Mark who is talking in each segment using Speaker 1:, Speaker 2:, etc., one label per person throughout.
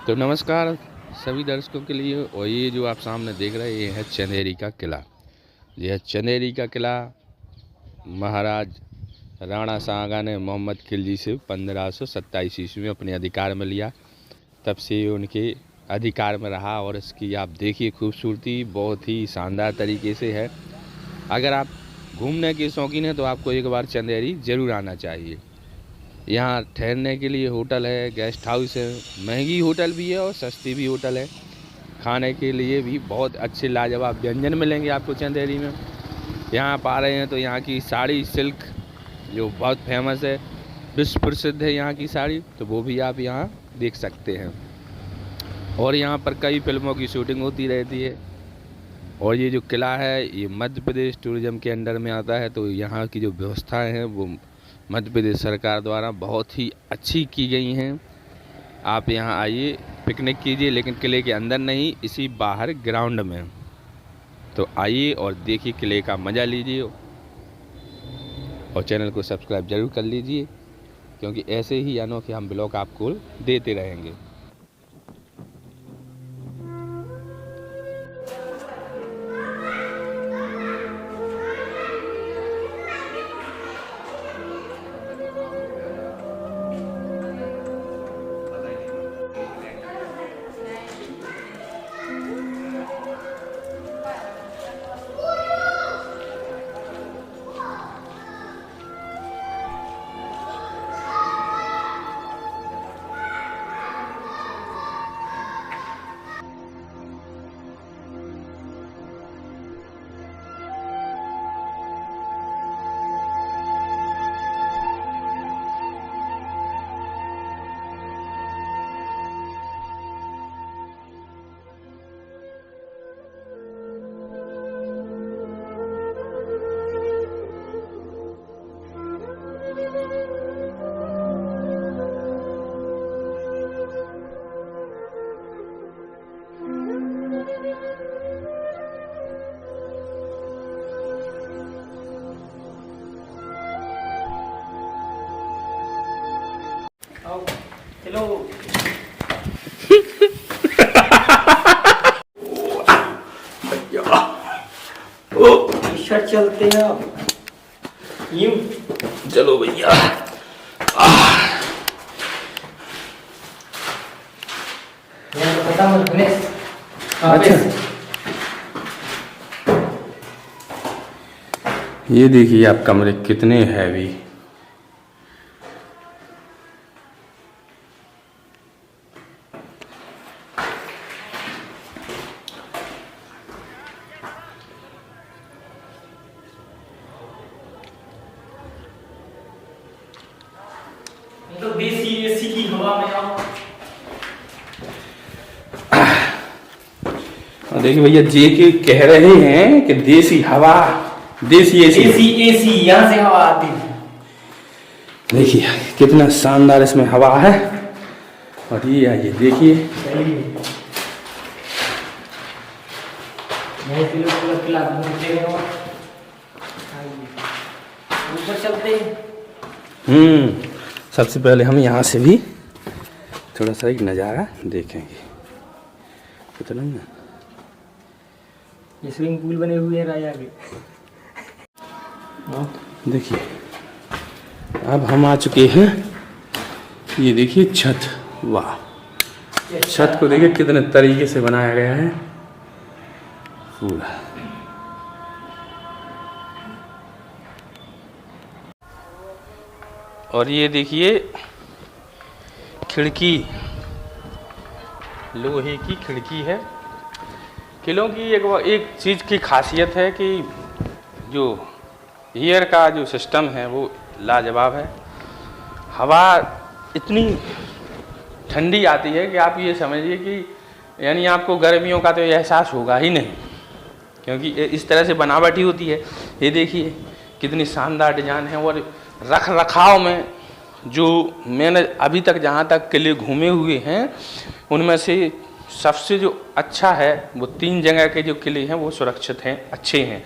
Speaker 1: तो नमस्कार सभी दर्शकों के लिए। और ये जो आप सामने देख रहे हैं ये है चंदेरी का किला। ये है चंदेरी का किला। महाराज राणा सांगा ने मोहम्मद खिलजी से 1527 ईस्वी में अपने अधिकार में लिया। तब से ये उनके अधिकार में रहा और इसकी आप देखिए खूबसूरती बहुत ही शानदार तरीके से है। अगर आप घूमने के शौकीन हैं तो आपको एक बार चंदेरी ज़रूर आना चाहिए। यहाँ ठहरने के लिए होटल है, गेस्ट हाउस है, महंगी होटल भी है और सस्ती भी होटल है। खाने के लिए भी बहुत अच्छे लाजवाब व्यंजन मिलेंगे आपको चंदेरी में। यहाँ आप आ रहे हैं तो यहाँ की साड़ी सिल्क जो बहुत फेमस है, विश्व प्रसिद्ध है यहाँ की साड़ी, तो वो भी आप यहाँ देख सकते हैं। और यहाँ पर कई फिल्मों की शूटिंग होती रहती है। और ये जो किला है ये मध्य प्रदेश टूरिज़्म के अंडर में आता है, तो यहाँ की जो व्यवस्थाएं हैं वो मध्य प्रदेश सरकार द्वारा बहुत ही अच्छी की गई हैं। आप यहाँ आइए, पिकनिक कीजिए, लेकिन किले के अंदर नहीं, इसी बाहर ग्राउंड में। तो आइए और देखिए, किले का मज़ा लीजिए और चैनल को सब्सक्राइब ज़रूर कर लीजिए, क्योंकि ऐसे ही अनोखे हम ब्लॉग आपको देते रहेंगे।
Speaker 2: हेलो चलते हैं आप यूं।
Speaker 1: चलो भैया।
Speaker 2: पता मुझे
Speaker 1: अच्छा, ये देखिए आप कमरे कितने हैवी।
Speaker 2: तो देसी एसी की हवा में आओ।
Speaker 1: देखिए भैया जी के कह रहे हैं कि देसी हवा, देसी एसी
Speaker 2: यहाँ से हवा आती है।
Speaker 1: देखिए कितना शानदार इसमें हवा है। और ये आइए देखिए,
Speaker 2: ऊपर चलते
Speaker 1: हैं। सबसे पहले हम यहाँ से भी थोड़ा सा एक नज़ारा देखेंगे। कितना ना
Speaker 2: ये स्विमिंग पूल बने हुए हैं राजा के।
Speaker 1: देखिए अब हम आ चुके हैं। ये देखिए छत, वाह! छत को देखिए कितने तरीके से बनाया गया है पूरा। और ये देखिए खिड़की, लोहे की खिड़की है। किलों की एक चीज़ की खासियत है कि जो एयर का जो सिस्टम है वो लाजवाब है। हवा इतनी ठंडी आती है कि आप ये समझिए कि यानी आपको गर्मियों का तो एहसास होगा ही नहीं, क्योंकि इस तरह से बनावटी होती है। ये देखिए कितनी शानदार डिजाइन है। और रख रखाव में जो मैंने अभी तक जहाँ तक किले घूमे हुए हैं उनमें से सबसे जो अच्छा है वो 3 जगह के जो किले हैं वो सुरक्षित हैं, अच्छे हैं।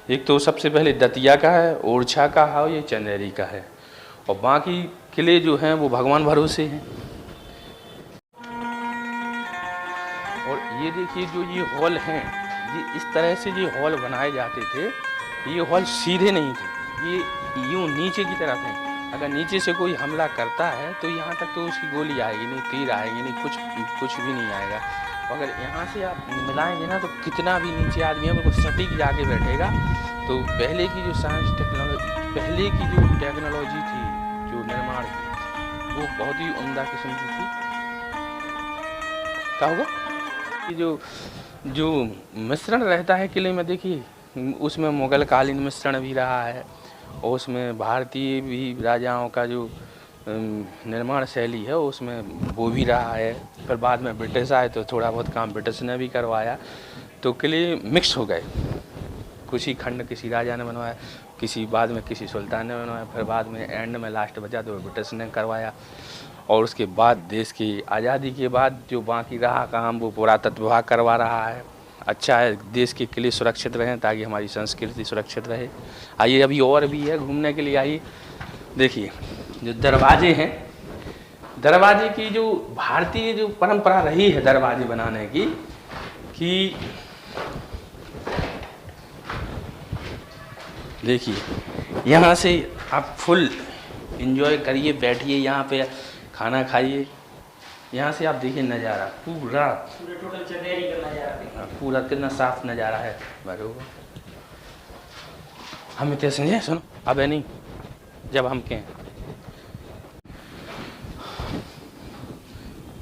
Speaker 1: एक तो सबसे पहले दतिया का है, ओरछा का है और ये चंदेरी का है। और बाकी किले जो हैं वो भगवान भरोसे हैं। और ये देखिए जो ये हॉल हैं, ये इस तरह से ये हॉल बनाए जाते थे। ये हॉल सीधे नहीं थे, ये यूँ नीचे की तरफ हैं। अगर नीचे से कोई हमला करता है तो यहाँ तक तो उसकी गोली आएगी नहीं, तीर आएगी नहीं, कुछ भी नहीं आएगा। अगर यहाँ से आप मिलाएंगे ना तो कितना भी नीचे आदमी है वो सटीक जाके बैठेगा। तो पहले की जो साइंस टेक्नोलॉजी, पहले की जो टेक्नोलॉजी थी, जो निर्माण की, वो बहुत ही उम्दा किस्म की थी। क्या होगा कि जो मिश्रण रहता है किले में, देखिए उसमें मुगल कालीन मिश्रण भी रहा है और उसमें भारतीय भी राजाओं का जो निर्माण शैली है उसमें वो भी रहा है। फिर बाद में ब्रिटिश आए तो थोड़ा बहुत काम ब्रिटिश ने भी करवाया, तो किले मिक्स हो गए। कुछ ही खंड किसी राजा ने बनवाया, किसी बाद में किसी सुल्तान ने बनवाया, फिर बाद में एंड में लास्ट बचा तो ब्रिटिश ने करवाया। और उसके बाद देश की आज़ादी के बाद जो बाकी रहा काम वो पुरातत्व विभाग करवा रहा है। अच्छा है, देश के किले सुरक्षित रहें ताकि हमारी संस्कृति सुरक्षित रहे। आइए अभी और भी है घूमने के लिए, आइए देखिए जो दरवाजे हैं, दरवाजे की जो भारतीय जो परंपरा रही है दरवाजे बनाने की, कि देखिए यहाँ से आप फुल एंजॉय करिए, बैठिए यहाँ पे खाना खाइए। यहाँ से आप देखिए नज़ारा पूरा
Speaker 2: टोटल चंदेरी का नजारा,
Speaker 1: पूरा कितना साफ नज़ारा है। बरोबर हम इतने समझे, सुनो अब है नहीं जब हम के।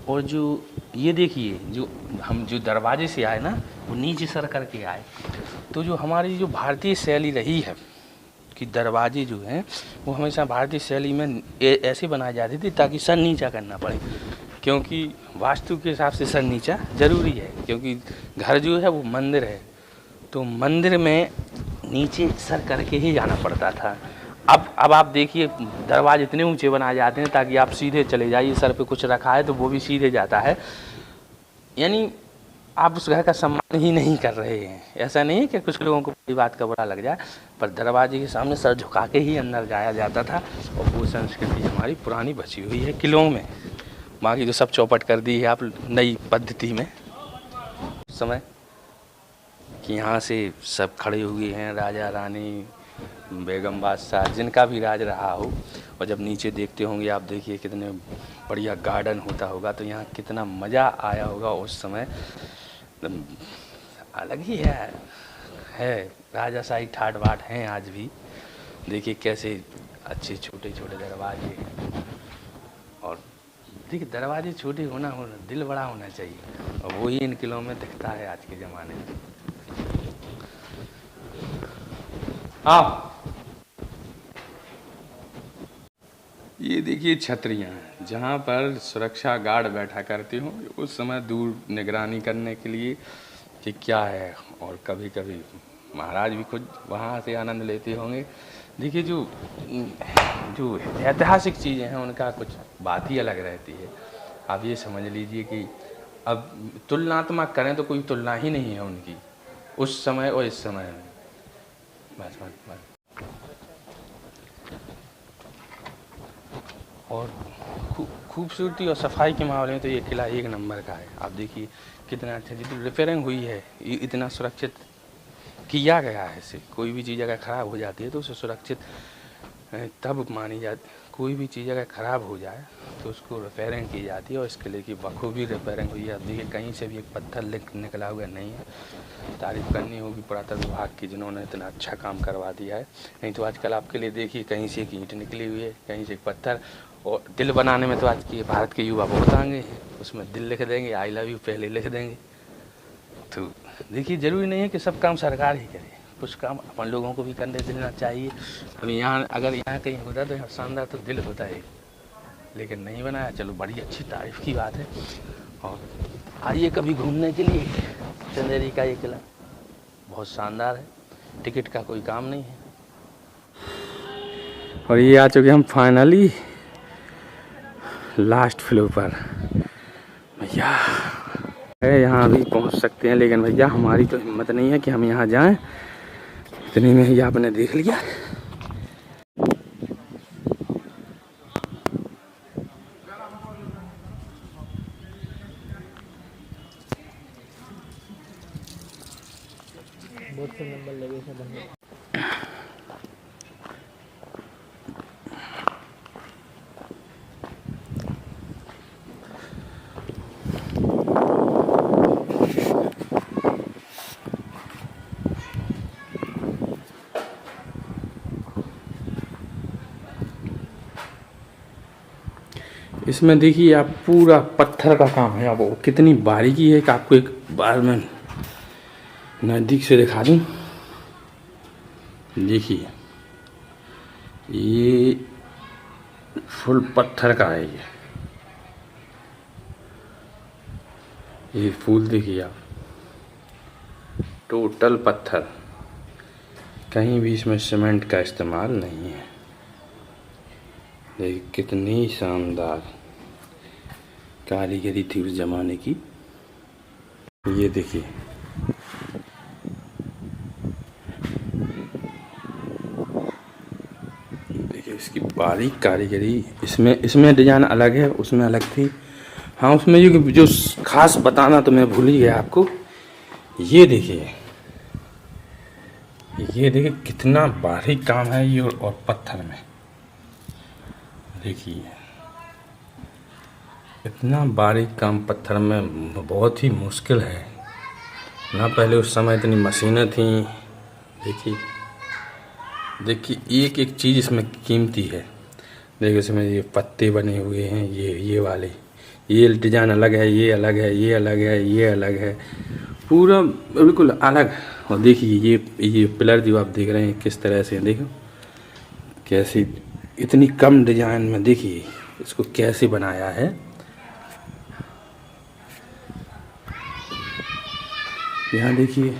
Speaker 1: और जो ये देखिए जो हम जो दरवाजे से आए ना वो नीचे सर करके आए, तो जो हमारी जो भारतीय शैली रही है कि दरवाजे जो हैं वो हमेशा भारतीय शैली में ऐसे बनाए जाते थे ताकि सर नीचा करना पड़े, क्योंकि वास्तु के हिसाब से सर नीचा ज़रूरी है। क्योंकि घर जो है वो मंदिर है, तो मंदिर में नीचे सर करके ही जाना पड़ता था। अब आप देखिए दरवाजे इतने ऊंचे बनाए जाते हैं ताकि आप सीधे चले जाइए, सर पे कुछ रखा है तो वो भी सीधे जाता है। यानी आप उस घर का सम्मान ही नहीं कर रहे हैं। ऐसा नहीं है कि कुछ लोगों को कोई बात का बुरा लग जाए, पर दरवाजे के सामने सर झुका के ही अंदर जाया जाता था। और वो संस्कृति हमारी पुरानी बची हुई है किलों में। बाकी तो सब चौपट कर दी है आप नई पद्धति में। समय कि यहाँ से सब खड़े हुए हैं, राजा रानी बेगम बादशाह जिनका भी राज रहा हो। और जब नीचे देखते होंगे आप, देखिए कितने बढ़िया गार्डन होता होगा, तो यहाँ कितना मज़ा आया होगा उस समय। अलग ही है राजाशाही ठाट बाट हैं आज भी। देखिए कैसे अच्छे छोटे छोटे दरवाजे हैं। और देखिए दरवाजे छोटे होना दिल बड़ा होना चाहिए, और वही इन किलों में दिखता है आज के ज़माने में। हाँ ये देखिए छतरियाँ हैं जहाँ पर सुरक्षा गार्ड बैठा करते हों उस समय दूर निगरानी करने के लिए कि क्या है। और कभी कभी महाराज भी खुद वहाँ से आनंद लेते होंगे। देखिए जो ऐतिहासिक चीज़ें हैं उनका कुछ बात ही अलग रहती है। आप ये समझ लीजिए कि अब तुलनात्मक करें तो कोई तुलना ही नहीं है उनकी उस समय और इस समय में। बस। और खूबसूरती और सफाई के मामले में तो ये किला एक नंबर का है। आप देखिए कितना अच्छा जितनी रिपेयरिंग हुई है, इतना सुरक्षित किया गया है। इसे कोई भी चीज़ अगर ख़राब हो जाती है तो उसे सुरक्षित तब मानी जाती। कोई भी चीज़ अगर ख़राब हो जाए तो उसको रिपेयरिंग की जाती है, और इस किले की बखूबी रिपेयरिंग हुई है। अब देखिए कहीं से भी एक पत्थर निकला हुआ नहीं है। तारीफ़ करनी होगी पुरातत्व विभाग की जिन्होंने इतना अच्छा काम करवा दिया है। नहीं तो आजकल आपके लिए देखिए कहीं से एक ईंट निकली हुई है, कहीं से एक पत्थर। और दिल बनाने में तो आज के भारत के युवा बहुत आगे हैं, उसमें दिल लिख देंगे, आई लव यू पहले लिख देंगे। तो देखिए ज़रूरी नहीं है कि सब काम सरकार ही करे, कुछ काम अपन लोगों को भी करने देना चाहिए। अब यहाँ अगर यहाँ कहीं होता तो यहाँ शानदार तो दिल होता है, लेकिन नहीं बनाया। चलो बड़ी अच्छी तारीफ़ की बात है। और आइए कभी घूमने के लिए चंदेरी का ये किला बहुत शानदार है, टिकट का कोई काम नहीं है। और ये आ चुके हम फाइनली लास्ट फ्लोर पर। भैया है यहाँ अभी पहुँच सकते हैं, लेकिन भैया हमारी तो हिम्मत नहीं है कि हम यहाँ जाएं। इतने में ही आपने देख लिया।
Speaker 2: बहुत से नंबर लगे थे बंदे।
Speaker 1: इसमें देखिए आप पूरा पत्थर का काम है। अब वो कितनी बारीकी है कि आपको एक बार मैं नज़दीक से दिखा दूं। देखिए ये फुल पत्थर का है। ये फूल देखिए आप, टोटल पत्थर, कहीं भी इसमें सीमेंट का इस्तेमाल नहीं है। देखिए कितनी शानदार कारीगरी थी उस जमाने की। ये देखिए इसकी बारीक कारीगरी। इसमें डिजाइन अलग है, उसमें अलग थी। हाँ उसमें जो खास बताना तो मैं भूल ही गया आपको। ये देखिए कितना बारीक काम है ये, और पत्थर में देखिए इतना बारीक काम पत्थर में बहुत ही मुश्किल है ना। पहले उस समय इतनी मशीनें थी। देखिए एक एक चीज़ इसमें कीमती है। देखिए इसमें ये पत्ते बने हुए हैं, ये वाले, ये डिजाइन अलग है, ये अलग है, ये अलग है, ये अलग है, पूरा बिल्कुल अलग। और देखिए ये पिलर जो आप देख रहे हैं किस तरह से, देखो कैसी इतनी कम डिजाइन में देखिए इसको कैसे बनाया है। यहाँ देखिए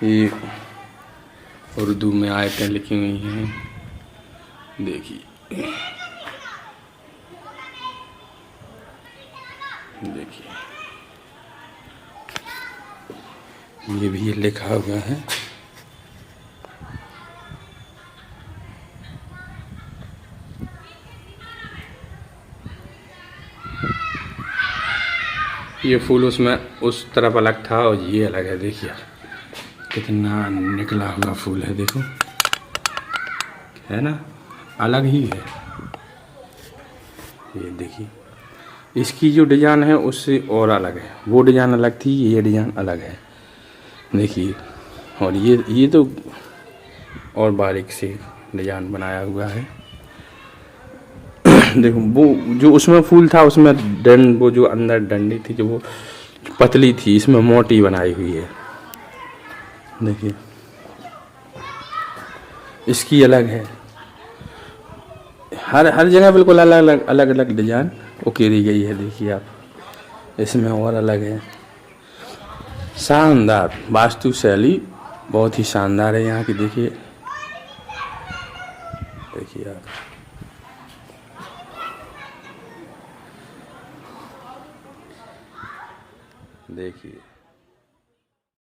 Speaker 1: ये उर्दू में आयतें लिखी हुई हैं। देखिए ये भी लिखा हुआ है। ये फूल उसमें उस तरफ अलग था और ये अलग है। देखिए कितना निकला हुआ फूल है, देखो है ना, अलग ही है। ये देखिए इसकी जो डिजाइन है उससे और अलग है। वो डिजाइन अलग थी, ये डिजाइन अलग है। देखिए और ये तो और बारीक से डिजाइन बनाया हुआ है। देखो वो जो उसमें फूल था उसमें वो जो अंदर डंडी थी जो वो पतली थी, इसमें मोटी बनाई हुई है। देखिए इसकी अलग है। हर जगह बिल्कुल अलग डिजाइन उकेरी गई है। देखिए आप इसमें और अलग है। शानदार वास्तु शैली बहुत ही शानदार है यहाँ की। देखिए आप देखिए